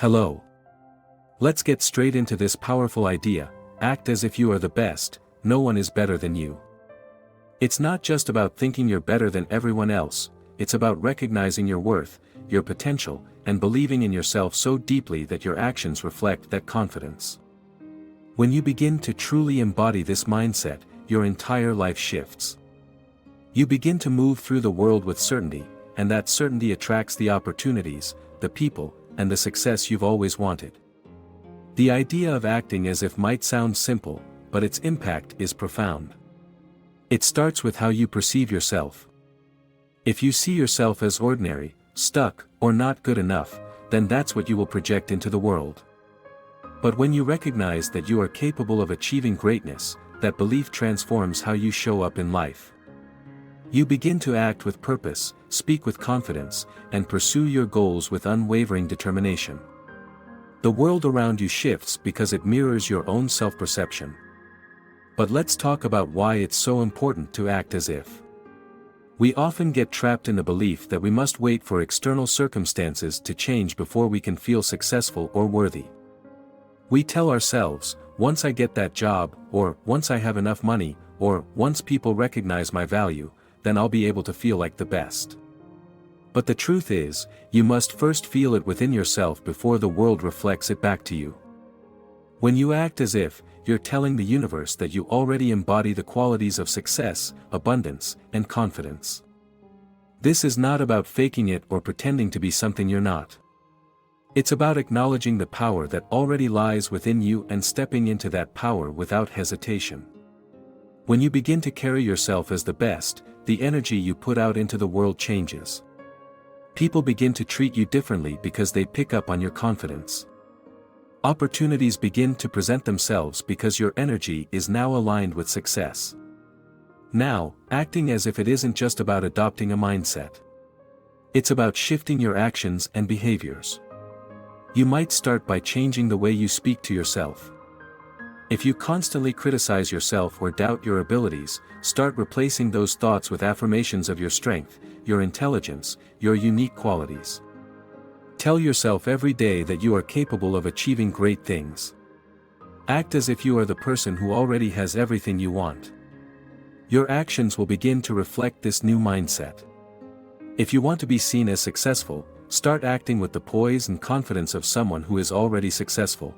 Hello. Let's get straight into this powerful idea: act as if you are the best, no one is better than you. It's not just about thinking you're better than everyone else, it's about recognizing your worth, your potential, and believing in yourself so deeply that your actions reflect that confidence. When you begin to truly embody this mindset, your entire life shifts. You begin to move through the world with certainty, and that certainty attracts the opportunities, the people, and the success you've always wanted. The idea of acting as if might sound simple, but its impact is profound. It starts with how you perceive yourself. If you see yourself as ordinary, stuck, or not good enough, then that's what you will project into the world. But when you recognize that you are capable of achieving greatness, that belief transforms how you show up in life. You begin to act with purpose, speak with confidence, and pursue your goals with unwavering determination. The world around you shifts because it mirrors your own self-perception. But let's talk about why it's so important to act as if. We often get trapped in the belief that we must wait for external circumstances to change before we can feel successful or worthy. We tell ourselves, once I get that job, or once I have enough money, or once people recognize my value, then I'll be able to feel like the best. But the truth is, you must first feel it within yourself before the world reflects it back to you. When you act as if, you're telling the universe that you already embody the qualities of success, abundance, and confidence. This is not about faking it or pretending to be something you're not. It's about acknowledging the power that already lies within you and stepping into that power without hesitation. When you begin to carry yourself as the best, the energy you put out into the world changes. People begin to treat you differently because they pick up on your confidence. Opportunities begin to present themselves because your energy is now aligned with success. Now, acting as if it isn't just about adopting a mindset. It's about shifting your actions and behaviors. You might start by changing the way you speak to yourself. If you constantly criticize yourself or doubt your abilities, start replacing those thoughts with affirmations of your strength, your intelligence, your unique qualities. Tell yourself every day that you are capable of achieving great things. Act as if you are the person who already has everything you want. Your actions will begin to reflect this new mindset. If you want to be seen as successful, start acting with the poise and confidence of someone who is already successful.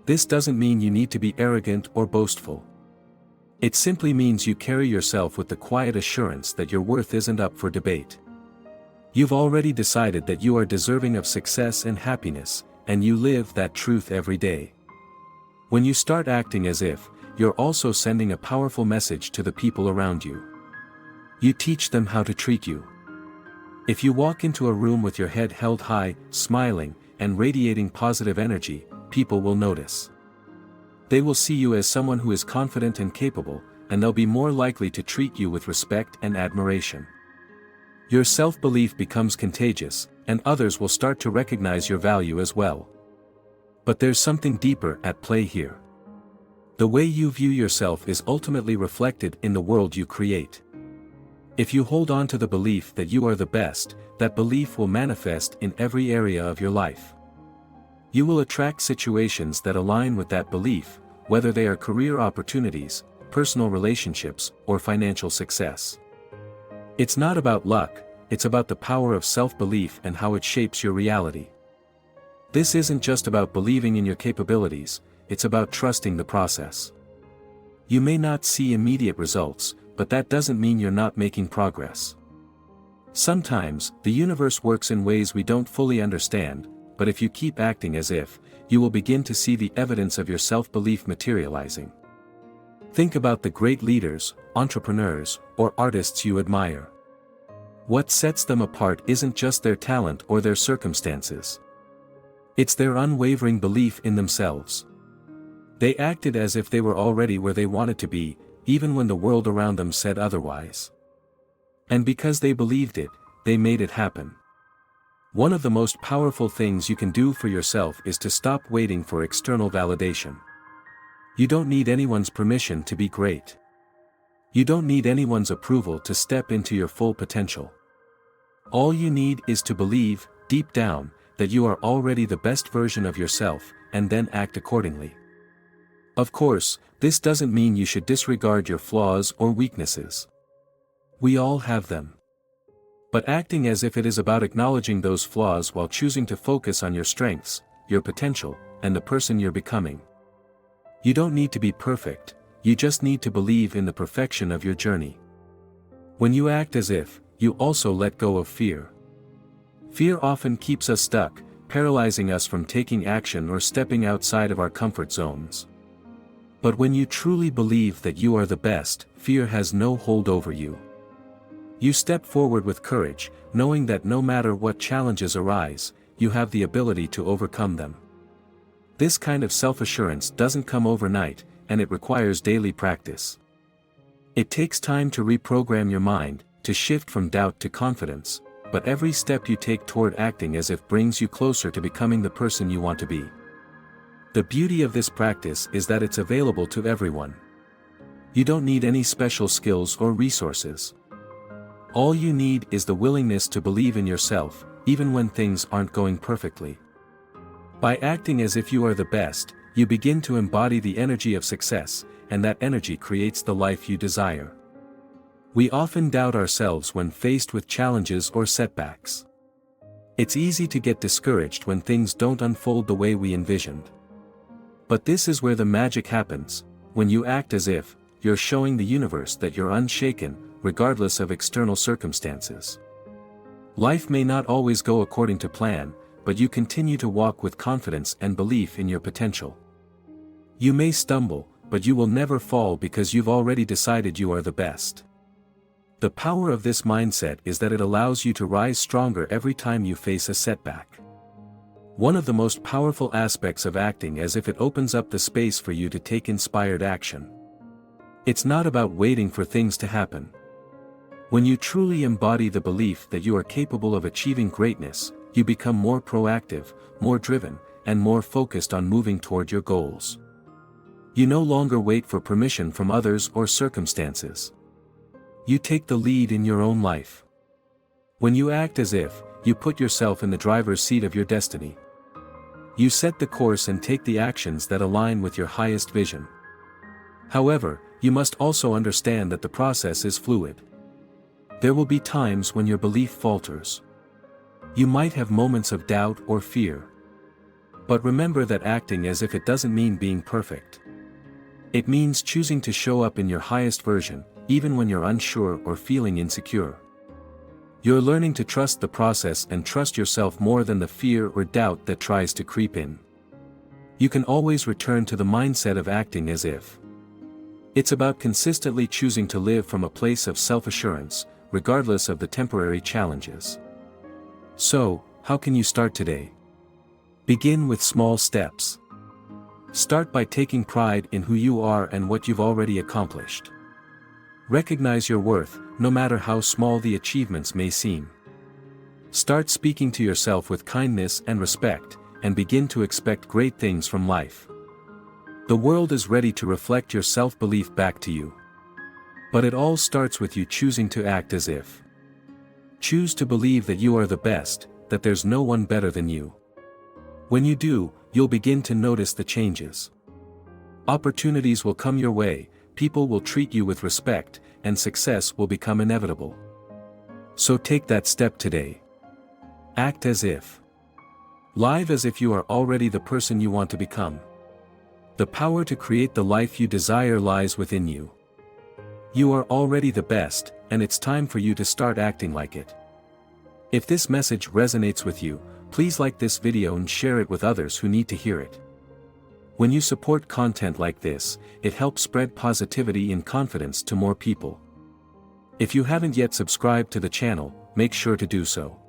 This doesn't mean you need to be arrogant or boastful. It simply means you carry yourself with the quiet assurance that your worth isn't up for debate. You've already decided that you are deserving of success and happiness, and you live that truth every day. When you start acting as if, you're also sending a powerful message to the people around you. You teach them how to treat you. If you walk into a room with your head held high, smiling, and radiating positive energy, people will notice. They will see you as someone who is confident and capable, and they'll be more likely to treat you with respect and admiration. Your self-belief becomes contagious, and others will start to recognize your value as well. But there's something deeper at play here. The way you view yourself is ultimately reflected in the world you create. If you hold on to the belief that you are the best, that belief will manifest in every area of your life. You will attract situations that align with that belief, whether they are career opportunities, personal relationships, or financial success. It's not about luck, it's about the power of self-belief and how it shapes your reality. This isn't just about believing in your capabilities, it's about trusting the process. You may not see immediate results, but that doesn't mean you're not making progress. Sometimes, the universe works in ways we don't fully understand, but if you keep acting as if, you will begin to see the evidence of your self-belief materializing. Think about the great leaders, entrepreneurs, or artists you admire. What sets them apart isn't just their talent or their circumstances. It's their unwavering belief in themselves. They acted as if they were already where they wanted to be, even when the world around them said otherwise. And because they believed it, they made it happen. One of the most powerful things you can do for yourself is to stop waiting for external validation. You don't need anyone's permission to be great. You don't need anyone's approval to step into your full potential. All you need is to believe, deep down, that you are already the best version of yourself, and then act accordingly. Of course, this doesn't mean you should disregard your flaws or weaknesses. We all have them. But acting as if it is about acknowledging those flaws while choosing to focus on your strengths, your potential, and the person you're becoming. You don't need to be perfect, you just need to believe in the perfection of your journey. When you act as if, you also let go of fear. Fear often keeps us stuck, paralyzing us from taking action or stepping outside of our comfort zones. But when you truly believe that you are the best, fear has no hold over you. You step forward with courage, knowing that no matter what challenges arise, you have the ability to overcome them. This kind of self-assurance doesn't come overnight, and it requires daily practice. It takes time to reprogram your mind, to shift from doubt to confidence, but every step you take toward acting as if brings you closer to becoming the person you want to be. The beauty of this practice is that it's available to everyone. You don't need any special skills or resources. All you need is the willingness to believe in yourself, even when things aren't going perfectly. By acting as if you are the best, you begin to embody the energy of success, and that energy creates the life you desire. We often doubt ourselves when faced with challenges or setbacks. It's easy to get discouraged when things don't unfold the way we envisioned. But this is where the magic happens. When you act as if, you're showing the universe that you're unshaken, regardless of external circumstances. Life may not always go according to plan, but you continue to walk with confidence and belief in your potential. You may stumble, but you will never fall because you've already decided you are the best. The power of this mindset is that it allows you to rise stronger every time you face a setback. One of the most powerful aspects of acting as if it opens up the space for you to take inspired action. It's not about waiting for things to happen. When you truly embody the belief that you are capable of achieving greatness, you become more proactive, more driven, and more focused on moving toward your goals. You no longer wait for permission from others or circumstances. You take the lead in your own life. When you act as if, you put yourself in the driver's seat of your destiny. You set the course and take the actions that align with your highest vision. However, you must also understand that the process is fluid. There will be times when your belief falters. You might have moments of doubt or fear. But remember that acting as if it doesn't mean being perfect. It means choosing to show up in your highest version, even when you're unsure or feeling insecure. You're learning to trust the process and trust yourself more than the fear or doubt that tries to creep in. You can always return to the mindset of acting as if. It's about consistently choosing to live from a place of self-assurance, regardless of the temporary challenges. So, how can you start today? Begin with small steps. Start by taking pride in who you are and what you've already accomplished. Recognize your worth, no matter how small the achievements may seem. Start speaking to yourself with kindness and respect, and begin to expect great things from life. The world is ready to reflect your self-belief back to you. But it all starts with you choosing to act as if. Choose to believe that you are the best, that there's no one better than you. When you do, you'll begin to notice the changes. Opportunities will come your way, people will treat you with respect, and success will become inevitable. So take that step today. Act as if. Live as if you are already the person you want to become. The power to create the life you desire lies within you. You are already the best, and it's time for you to start acting like it. If this message resonates with you, please like this video and share it with others who need to hear it. When you support content like this, it helps spread positivity and confidence to more people. If you haven't yet subscribed to the channel, make sure to do so.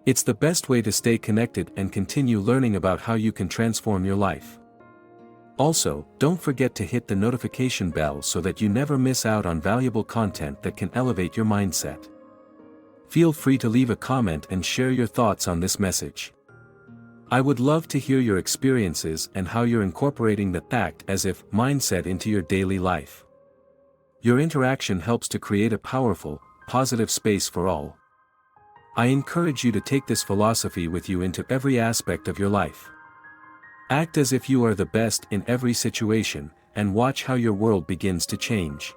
It's the best way to stay connected and continue learning about how you can transform your life. Also, don't forget to hit the notification bell so that you never miss out on valuable content that can elevate your mindset. Feel free to leave a comment and share your thoughts on this message. I would love to hear your experiences and how you're incorporating the act as if mindset into your daily life. Your interaction helps to create a powerful, positive space for all. I encourage you to take this philosophy with you into every aspect of your life. Act as if you are the best in every situation, and watch how your world begins to change.